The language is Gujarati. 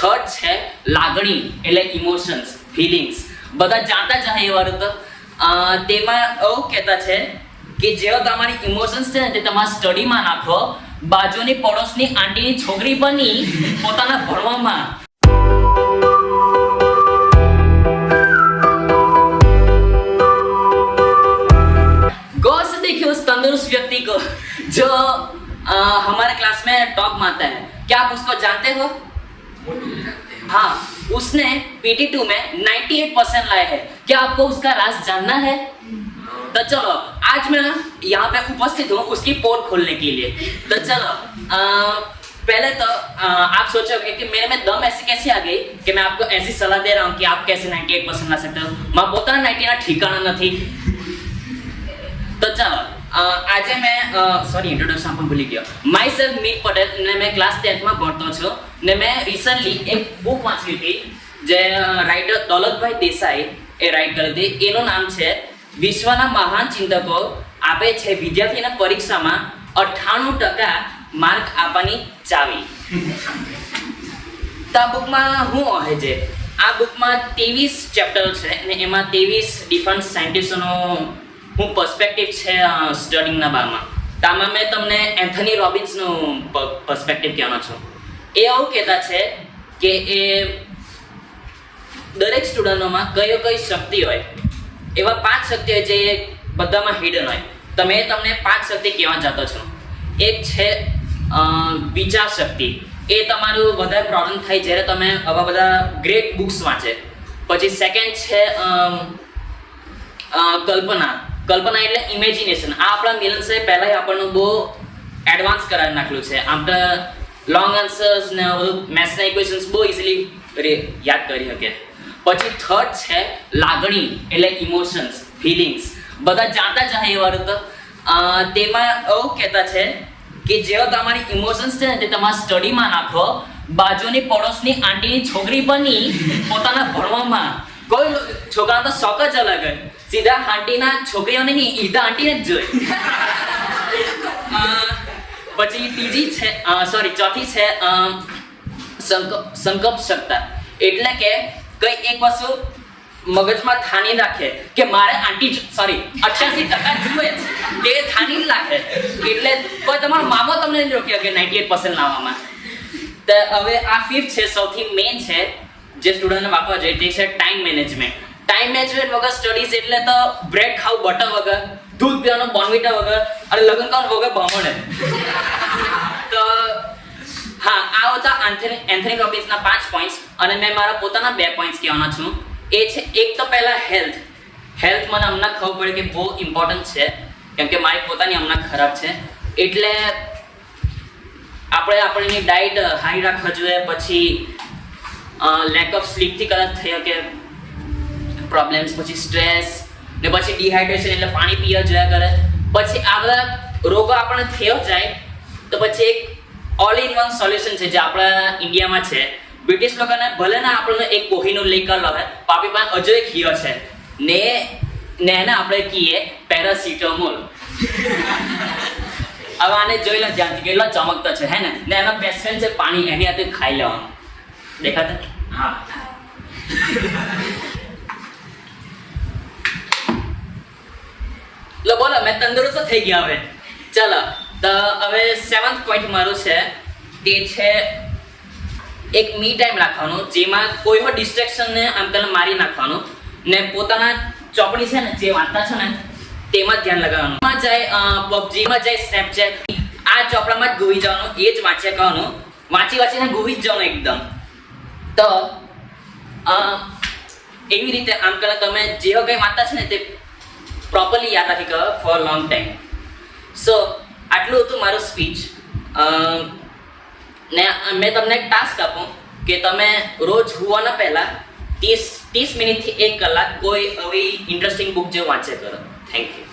થર્ડ છે લાગણી એટલે ઇમોશન્સ ફિલિંગ્સ બધા જાણતા જ હશે એ વાત તો તેમાં એવું કહેતા છે કે જેવો તમારી ઇમોશન્સ છે ને તે તમારા સ્ટડીમાં નાખો બાજુની પડોશની આંટીની છોકરી બની પોતાના ભણવામાં गौर से देखिए उस तंदुरुस्त व्यक्ति को जो हमारे क्लास में टॉप मारता है क्या आप उसको जानते हो हाँ उसने PT2 में 98% लाए हैं क्या आपको उसका राज जानना है तो चलो आज मैं यहाँ पे उपस्थित हूँ उसकी पोल खोलने के लिए तो चलो पहले तो आप सोचोगे कि मेरे में दम ऐसी कैसे आ गई कि मैं आपको ऐसी सलाह दे रहा हूँ कि आप कैसे 98% ला सकते हो मैं પોતાના 90 ના ઠીકાણા નથી तो चलो आज मैं सॉरी इंट्रोडक्शन आपको भूली गया माई सेल्फ मीत पटेल ने मैं क्लास 10 में भणतो छो ने मैं रिसेंटली एक बुक वांची थी जे राइटर दौलतभाई देसाई ए राइट કરી હતી એનું નામ છે વિશ્વના મહાન ચિંતકો આપે છે વિદ્યાર્થીના પરીક્ષામાં 98% માર્ક આપવાની ચાવી તો આ બુકમાં હું હોય છે આ બુકમાં 23 ચેપ્ટર છે અને એમાં 23 ડિફરન્ટ સાયન્ટિસ્ટોનો હું પર્સપેક્ટિવ છે સ્ટડીંગના બારમાં તો આમાં મેં તમને એન્થની રોબિન્સનું પર્સપેક્ટિવ કહેવાનો છું એ એવું કહેતા છે કે એ દરેક સ્ટુડન્ટોમાં કઈ શક્તિ હોય એવા 5 શક્તિ હોય જે બધામાં હિડન હોય તો મેં તમને 5 શક્તિ કહેવા જતો છું એક છે વિચાર શક્તિ એ તમારું વધારે પ્રોબ્લેમ થાય જ્યારે તમે આવા બધા ગ્રેટ બુક્સ વાંચે પછી સેકન્ડ છે કલ્પના એટલે ઇમેજિનેશન આ આપણા મિલન સાહેબ પહેલાં આપણને બહુ એડવાન્સ કરાવી નાખેલું છે આપણે લોંગ આન્સર્સ ને મેથ્સના ઇક્વેશન્સ બહુ ઇઝીલી યાદ કરી શકે પછી થર્ડ છે લાગણી એટલે ઇમોશન્સ ફિલિંગ્સ બધા જાણતા જ હશે એ વાત તો તેમાં એવું કહેતા છે કે જેવો તમારી ઇમોશન્સ છે ને તે તમારા સ્ટડીમાં નાખો બાજુની પડોશની આંટીની છોકરી બની પોતાના ભણવામાં કોઈ છોકરાનો તો શોખ જ અલગ હોય સીધા આંટીના છોકરીઓને નહીં ઈદા આંટીને જ જોઈ પછી ત્રીજી છે ચોથી છે સંકલ્પ શક્તિ એટલે કે કઈ એક વસ્તુ મગજમાં થાની રાખે કે મારે આંટી 88% જોઈએ તે થાની રાખે એટલે કોઈ તમારો મામો તમને નહીં રોકી શકે 98% લાવવામાં તો હવે આ ફિફ્થ છે સૌથી મેઇન છે જે સ્ટુડન્ટને વાપરવા જોઈએ તે છે ટાઈમ મેનેજમેન્ટ વગર સ્ટડીઝ એટલે તો બ્રેડ ખાવું બટર વગર દૂધ પીવાનું બોર્નવિટા વગર અને લગ્ન કરવાનું વગર ભમણે તો હા આ હતા એન્થની રોબિન્સના 5 પોઈન્ટ્સ અને મેં મારા પોતાના 2 પોઈન્ટ્સ કહેવાના છું એ છે એક તો પહેલા હેલ્થ મને હમણાં ખબર પડી કે બહુ ઇમ્પોર્ટન્ટ છે કેમ કે મારી પોતાની હમણાં ખરાબ છે એટલે આપણે આપણી ડાયટ હાઈ રાખવા જોઈએ પછી લેક ઓફ સ્લીપથી કદાચ થઈ શકે પ્રોબ્લેમ્સ પછી સ્ટ્રેસ ને પછી ડિહાઇડ્રેશન એટલે પાણી પીવા જોયા કરે પછી આ બધા રોગો આપણને થયો જાય તો પછી એક ઓલ ઇન વન સોલ્યુશન છે જે આપણા ઇન્ડિયામાં છે બ્રિટિશ લોકોને ભલે ને આપણને એક કોહિનૂર લઈ કર લો પાપી પાસે હજુ એક હીરો છે ને એને આપણે કહીએ પેરાસિટામોલ હવે આને જોઈ લો ધ્યાનથી કેટલો ચમકતો છે હે ને એનો બેસ્ટ ફ્રેન્ડ છે પાણી એની હાથે ખાઈ લેવાનું દેખાતા હા લો બોલો મેં તંદુરસ્ત થઈ ગયા હવે ચલો તો હવે 7th પોઈન્ટ મારું છે તે છે એક મી ટાઈમ રાખવાનું જેમાં કોઈ પણ ડિસ્ટ્રેક્શનને આમ તેને મારી નાખવાનું ને પોતાના ચોપડી છે ને જે વાંચતા છે ને તેમાં ધ્યાન લગાવવાનું જાય પબજીમાં જાય સ્નેપચેટ આ ચોપડામાં જ ગોવી જવાનું એ જ વાંચ્યા કરવાનું વાંચીને ગોવી જ જવાનું એકદમ તો એવી રીતે આમ કરે તમે જે કંઈ વાંચતા છે ને તે પ્રોપરલી યાદ રાખી કરો ફોર લોંગ ટાઈમ સો આટલું હતું મારું સ્પીચ ને મેં તમને એક ટાસ્ક આપું કે તમે રોજ હુવાના પહેલાં 30 મિનિટથી 1 કલાક કોઈ આવી ઇન્ટરેસ્ટિંગ બુક જે વાંચે કરો થેન્ક યુ